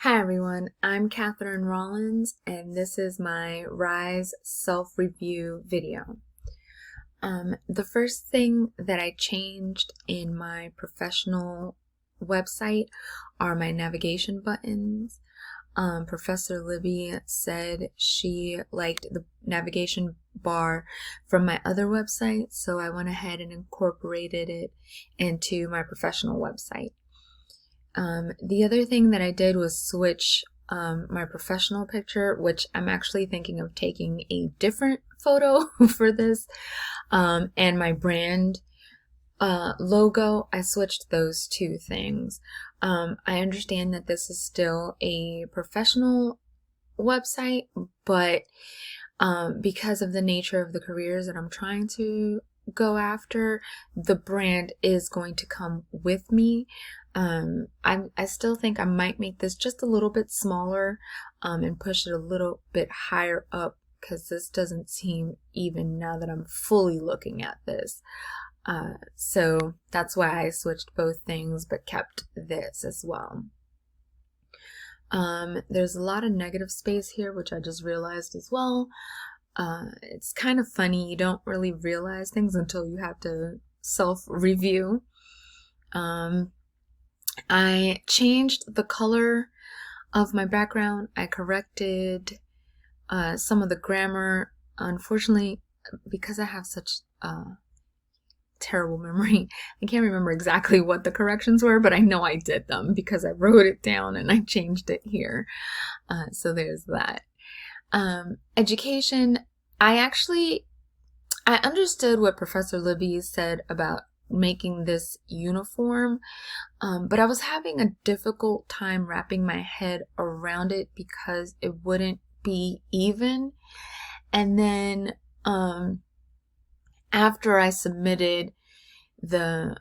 Hi everyone, I'm Katherine Rollins and this is my Rise self-review video. The first thing that I changed in my professional website are my navigation buttons. Professor Libby said she liked the navigation bar from my other website, so I went ahead and incorporated it into my professional website. The other thing that I did was switch my professional picture, which I'm actually thinking of taking a different photo for this, and my brand logo. I switched those two things. I understand that this is still a professional website, but because of the nature of the careers that I'm trying to go after, the brand is going to come with me. I still think I might make this just a little bit smaller and push it a little bit higher up, because this doesn't seem even now that I'm fully looking at this. So that's why I switched both things but kept this as well. There's a lot of negative space here, which I just realized as well. It's kind of funny. You don't really realize things until you have to self-review. I changed the color of my background. I corrected some of the grammar. Unfortunately, because I have such terrible memory, I can't remember exactly what the corrections were, but I know I did them because I wrote it down and I changed it here. So there's that. Education, I understood what Professor Libby said about making this uniform, but I was having a difficult time wrapping my head around it because it wouldn't be even. And then after I submitted the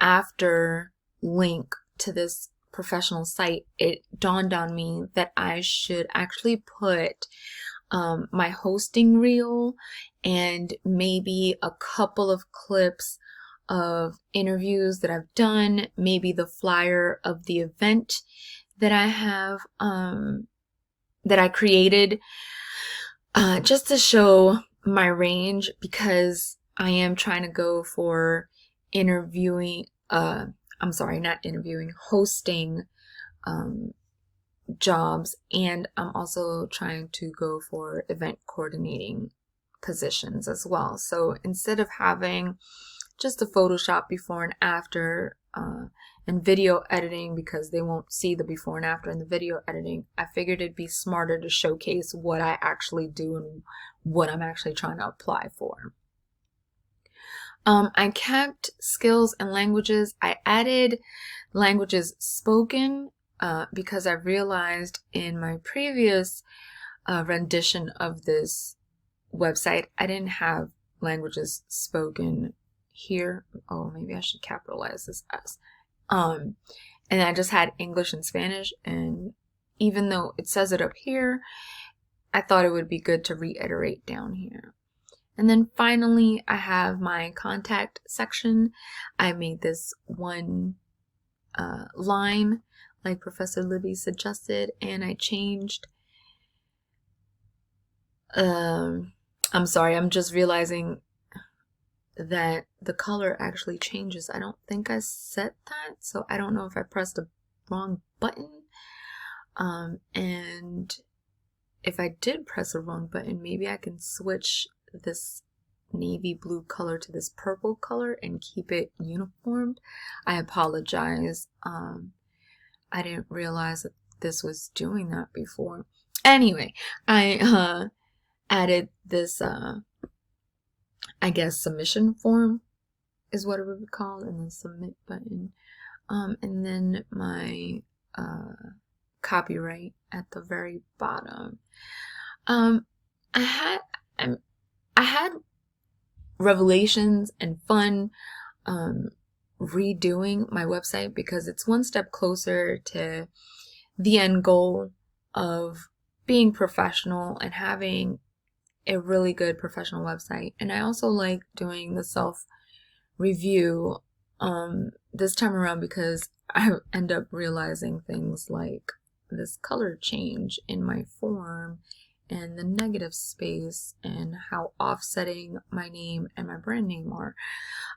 after link to this professional site, it dawned on me that I should actually put my hosting reel and maybe a couple of clips of interviews that I've done, maybe the flyer of the event that I have that I created, just to show my range, because I am trying to go for hosting jobs, and I'm also trying to go for event coordinating positions as well. So instead of having just a Photoshop before and after and video editing, because they won't see the before and after in the video editing, I figured it'd be smarter to showcase what I actually do and what I'm actually trying to apply for. I kept skills and languages. I added languages spoken because I realized in my previous rendition of this website, I didn't have languages spoken here. Oh, maybe I should capitalize this S. And I just had English and Spanish, and even though it says it up here, I thought it would be good to reiterate down here. And then finally, I have my contact section. I made this one line like Professor Libby suggested, and I changed I'm sorry, I'm just realizing that the color actually changes. I don't think I set that, so I don't know if I pressed the wrong button. And if I did press the wrong button, maybe I can switch this navy blue color to this purple color and keep it uniformed. I apologize. I didn't realize that this was doing that before. Anyway, I added this I guess submission form is what it would be called, and then submit button, and then my copyright at the very bottom. I had revelations and fun redoing my website, because it's one step closer to the end goal of being professional and having a really good professional website. And I also like doing the self-review this time around, because I end up realizing things like this color change in my form and the negative space and how offsetting my name and my brand name are.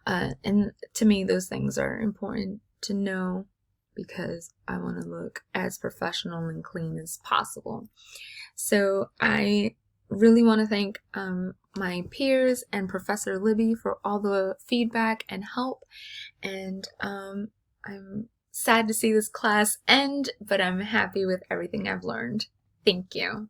And to me, those things are important to know because I want to look as professional and clean as possible. So I really want to thank my peers and Professor Libby for all the feedback and help. And I'm sad to see this class end, but I'm happy with everything I've learned. Thank you.